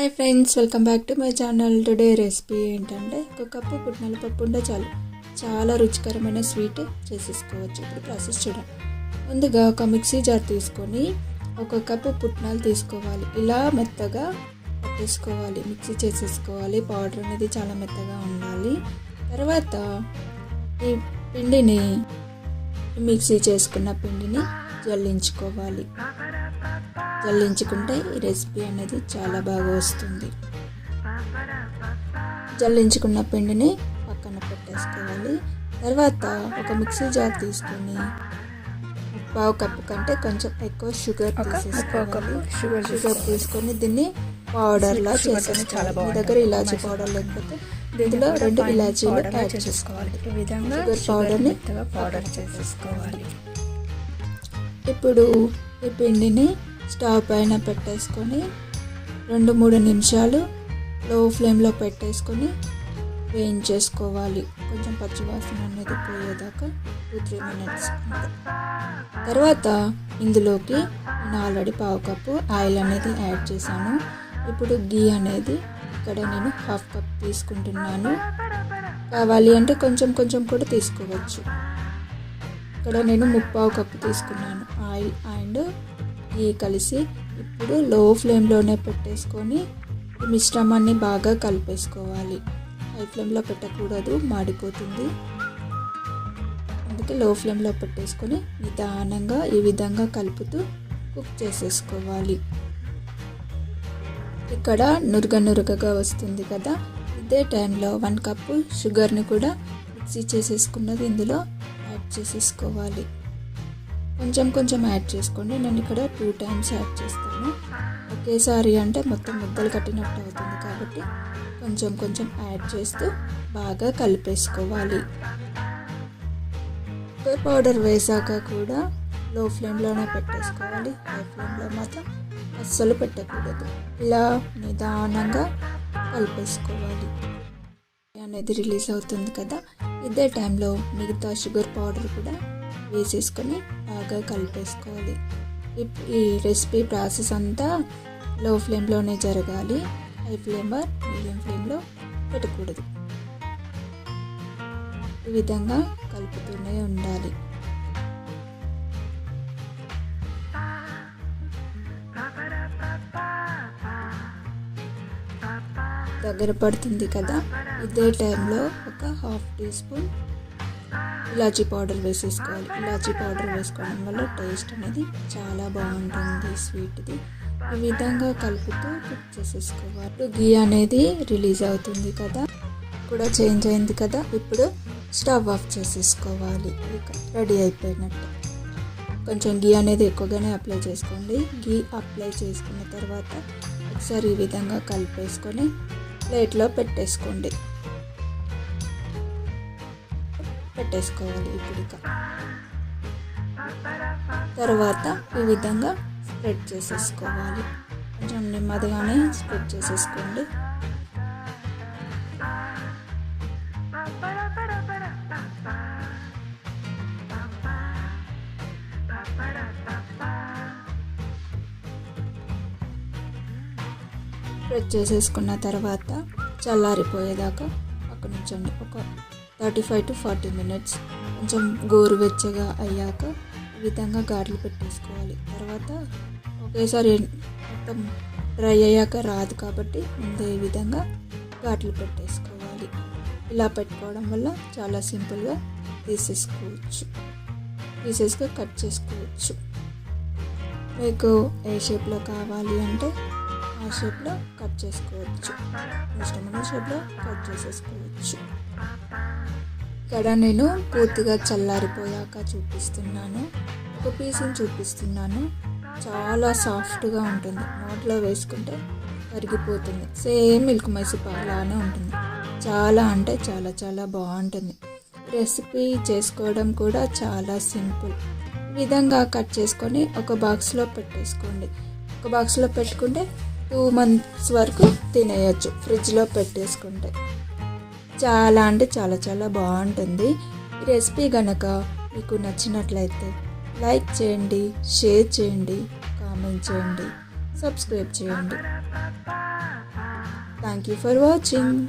Hi friends, welcome back to my channel. Today recipe ఏంటంటే ఒక cup పుట్నాల పప్పు ఉంటే చాలు, చాలా రుచికరమైన స్వీట్ చేసేసుకోవచ్చు. ఇప్పుడు ప్రాసెస్ చూడండి. ముందుగా ఒక మిక్సీ జార్ తీసుకొని ఒక కప్పు పుట్నాలు తీసుకోవాలి. ఇలా మెత్తగా పట్టేసుకోవాలి, మిక్సీ చేసేసుకోవాలి. పౌడర్ అనేది చాలా మెత్తగా ఉండాలి. తర్వాత ఈ పిండిని, మిక్సీ చేసుకున్న పిండిని జల్లించుకోవాలి. జల్లించుకుంటే ఈ రెసిపీ అనేది చాలా బాగా వస్తుంది. జల్లించుకున్న పిండిని పక్కన పెట్టేసుకోవాలి. తర్వాత ఒక మిక్సీ జార్ తీసుకొని పావు కప్పు కంటే కొంచెం ఎక్కువ షుగర్ తీసేసుకోవాలి. షుగర్ తీసుకొని దీన్ని పౌడర్లా చేసుకోవాలి. మీ దగ్గర ఇలాచీ పౌడర్ లేకపోతే దీనిలో 2 ఇలాచీలు యాడ్ చేసుకోవాలి. ఈ విధంగా షుగర్ పౌడర్ని పౌడర్ చేసేసుకోవాలి. ఇప్పుడు ఈ పిండిని స్టవ్ పైన పెట్టేసుకొని 2-3 నిమిషాలు లో ఫ్లేమ్లో పెట్టేసుకొని వేయించేసుకోవాలి. కొంచెం పచ్చివాసన అనేది పోయేదాకా 2-3 మినిట్స్. తర్వాత ఇందులోకి నేను ఆల్రెడీ పావు కప్పు ఆయిల్ అనేది యాడ్ చేశాను. ఇప్పుడు గీ అనేది ఇక్కడ నేను 1/2 కప్ తీసుకుంటున్నాను. కావాలి అంటే కొంచెం కూడా తీసుకోవచ్చు. ఇక్కడ నేను 3/4 కప్పు తీసుకున్నాను ఆయిల్ అండ్ గీ కలిసి. ఇప్పుడు లో ఫ్లేమ్లోనే పెట్టేసుకొని ఈ మిశ్రమాన్ని బాగా కలిపేసుకోవాలి. హై ఫ్లేమ్లో పెట్టకూడదు, మాడిపోతుంది. అందుకే లో ఫ్లేమ్లో పెట్టేసుకొని నిదానంగా ఈ విధంగా కలుపుతూ కుక్ చేసేసుకోవాలి. ఇక్కడ నురగగా వస్తుంది కదా, ఇదే టైంలో 1 కప్పు షుగర్ని కూడా మిక్సీ చేసేసుకున్నది ఇందులో యాడ్ చేసేసుకోవాలి. కొంచెం యాడ్ చేసుకోండి. నేను ఇక్కడ 2 టైమ్స్ యాడ్ చేస్తాను. ఒకేసారి అంటే మొత్తం ముద్దలు కట్టినట్టు అవుతుంది కాబట్టి కొంచెం యాడ్ చేస్తూ బాగా కలిపేసుకోవాలి. షుగర్ పౌడర్ వేసాక కూడా లో ఫ్లేమ్లోనే పెట్టేసుకోవాలి. హై ఫ్లేమ్లో మాత్రం అస్సలు పెట్టకూడదు. ఇలా నిదానంగా కలిపేసుకోవాలి. అనేది రిలీజ్ అవుతుంది కదా, ఇదే టైంలో మిగతా షుగర్ పౌడర్ కూడా వేసేసుకొని బాగా కలిపేసుకోవాలి. ఈ రెసిపీ ప్రాసెస్ అంతా లో ఫ్లేమ్లోనే జరగాలి. హై ఫ్లేమ్ మీడియం ఫ్లేమ్లో పెట్టకూడదు. ఈ విధంగా కలుపుతూనే ఉండాలి. దగ్గర పడుతుంది కదా, ఇదే టైంలో ఒక 1/2 టీ స్పూన్ ఇలాచీ పౌడర్ వేసేసుకోవాలి. ఇలాచీ పౌడర్ వేసుకోవడం వల్ల టేస్ట్ అనేది చాలా బాగుంటుంది స్వీట్ది. ఈ విధంగా కలుపుతూ కుక్ చేసేసుకోవాలి. గీ అనేది రిలీజ్ అవుతుంది కదా, కూడా చేంజ్ అయింది కదా. ఇప్పుడు స్టవ్ ఆఫ్ చేసేసుకోవాలి. ఇక రెడీ అయిపోయినట్టు. కొంచెం గీ అనేది ఎక్కువగానే అప్లై చేసుకోండి. గీ అప్లై చేసుకున్న తర్వాత ఒకసారి ఈ విధంగా కలిపేసుకొని ప్లేట్లో పెట్టేసుకోవాలి. ఇప్పుడు తర్వాత ఈ విధంగా స్ప్రెడ్ చేసేసుకోవాలి. కొంచెం నెమ్మదిగానే స్ప్రెడ్ చేసేసుకోండి. స్ప్రెడ్ చేసేసుకున్న తర్వాత చల్లారిపోయేదాకా పక్కన ఉంచండి. ఒక 35 to 40 మినిట్స్. కొంచెం గోరువెచ్చగా అయ్యాక ఈ విధంగా గారెలు పెట్టేసుకోవాలి. తర్వాత ఒకేసారి మొత్తం డ్రై అయ్యాక రాదు కాబట్టి ముందే ఈ విధంగా గారెలు పెట్టేసుకోవాలి. ఇలా పెట్టుకోవడం వల్ల చాలా సింపుల్గా తీసేసుకొని కట్ చేసుకోవచ్చు. మీకు ఏ షేప్లో కావాలి అంటే ఆ షేప్లో కట్ చేసుకోవచ్చు. ఇష్టమైన షేప్లో కట్ చేసేసుకోవచ్చు. ఇక్కడ నేను పూర్తిగా చల్లారిపోయాక చూపిస్తున్నాను. ఒక పీస్ని చూపిస్తున్నాను. చాలా సాఫ్ట్గా ఉంటుంది. నోట్లో వేసుకుంటే కరిగిపోతుంది. సేమ్ మిల్క్ మైసూర్ లానే ఉంటుంది. చాలా అంటే చాలా బాగుంటుంది. రెసిపీ చేసుకోవడం కూడా చాలా సింపుల్. ఈ విధంగా కట్ చేసుకొని ఒక బాక్స్లో పెట్టేసుకోండి. ఒక బాక్స్లో పెట్టుకుంటే 2 months వరకు తినేయచ్చు. ఫ్రిడ్జ్లో పెట్టేసుకుంటే చాలా అంటే చాలా బాగుంటుంది. ఈ రెసిపీ కనుక మీకు నచ్చినట్లయితే లైక్ చేయండి, షేర్ చేయండి, కామెంట్ చేయండి, సబ్స్క్రైబ్ చేయండి. Thank you for watching.